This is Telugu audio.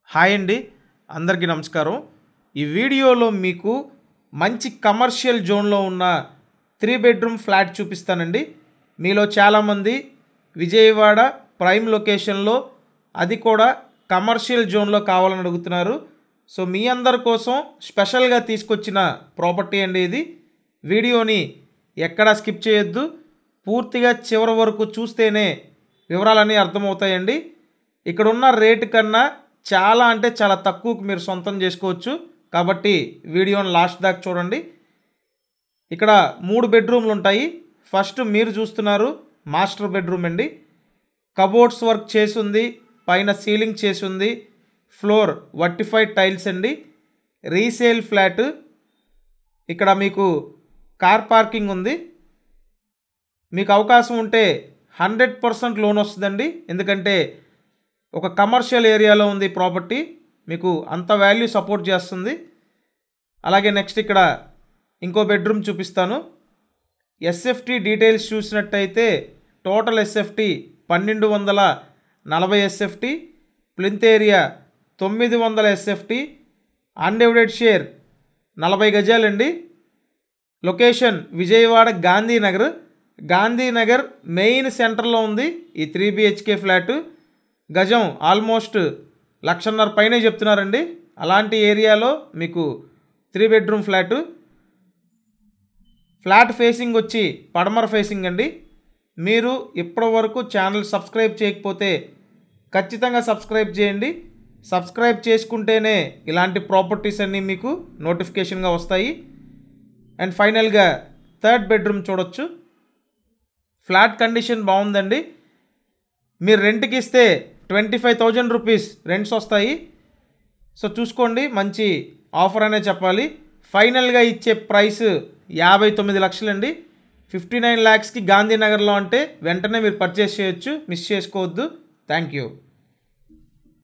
హాయ్ అండి, అందరికీ నమస్కారం. ఈ వీడియోలో మీకు మంచి కమర్షియల్ జోన్లో ఉన్న 3 బెడ్రూమ్ ఫ్లాట్ చూపిస్తానండి. మీలో చాలామంది విజయవాడ ప్రైమ్ లొకేషన్లో, అది కూడా కమర్షియల్ జోన్లో కావాలని అడుగుతున్నారు. సో మీ అందరి కోసం స్పెషల్గా తీసుకొచ్చిన ప్రాపర్టీ అండి ఇది. వీడియోని ఎక్కడా స్కిప్ చేయొద్దు, పూర్తిగా చివరి వరకు చూస్తేనే వివరాలన్నీ అర్థమవుతాయండి. ఇక్కడ ఉన్న రేటు కన్నా చాలా అంటే చాలా తక్కువకు మీరు సొంతం చేసుకోవచ్చు. కాబట్టి వీడియోని లాస్ట్ దాకా చూడండి. ఇక్కడ 3 బెడ్రూమ్లు ఉంటాయి. ఫస్ట్ మీరు చూస్తున్నారు మాస్టర్ బెడ్రూమ్ అండి. కబోర్డ్స్ వర్క్ చేసి ఉంది, పైన సీలింగ్ చేసి ఉంది, ఫ్లోర్ వర్టిఫైడ్ టైల్స్ అండి. Resale flat. ఇక్కడ మీకు కార్ పార్కింగ్ ఉంది. మీకు అవకాశం ఉంటే 100% లోన్ వస్తుందండి. ఎందుకంటే ఒక కమర్షియల్ ఏరియాలో ఉంది ప్రాపర్టీ, మీకు అంత వాల్యూ సపోర్ట్ చేస్తుంది. అలాగే నెక్స్ట్ ఇక్కడ ఇంకో బెడ్రూమ్ చూపిస్తాను. ఎస్ఎఫ్టీ డీటెయిల్స్ చూసినట్టయితే total SFT 1240 SFT, plinth area 900 SFT, undivided share 40 గజాలండి. లొకేషన్ విజయవాడ గాంధీనగర్ మెయిన్ సెంటర్లో ఉంది ఈ 3 BHK ఫ్లాటు. గజం ఆల్మోస్ట్ 1,50,000 పైనే చెప్తున్నారండి. అలాంటి ఏరియాలో మీకు 3 బెడ్రూమ్ ఫ్లాటు. ఫ్లాట్ ఫేసింగ్ వచ్చి పడమర ఫేసింగ్ అండి. మీరు ఇప్పటి వరకు ఛానల్ సబ్స్క్రైబ్ చేయకపోతే ఖచ్చితంగా సబ్స్క్రైబ్ చేయండి. సబ్స్క్రైబ్ చేసుకుంటేనే ఇలాంటి ప్రాపర్టీస్ అన్నీ మీకు నోటిఫికేషన్గా వస్తాయి. అండ్ ఫైనల్గా 3rd బెడ్రూమ్ చూడొచ్చు. ఫ్లాట్ కండిషన్ బాగుందండి. మీరు రెంట్కి ఇస్తే 25,000 రూపీస్ రెంట్స్ వస్తాయి. సో చూసుకోండి, మంచి ఆఫర్ అనే చెప్పాలి. ఫైనల్గా ఇచ్చే ప్రైస్ 59 లక్షలండి. 59 lakhsకి గాంధీనగర్లో అంటే వెంటనే మీరు పర్చేస్ చేయొచ్చు, మిస్ చేసుకోవద్దు. Thank you.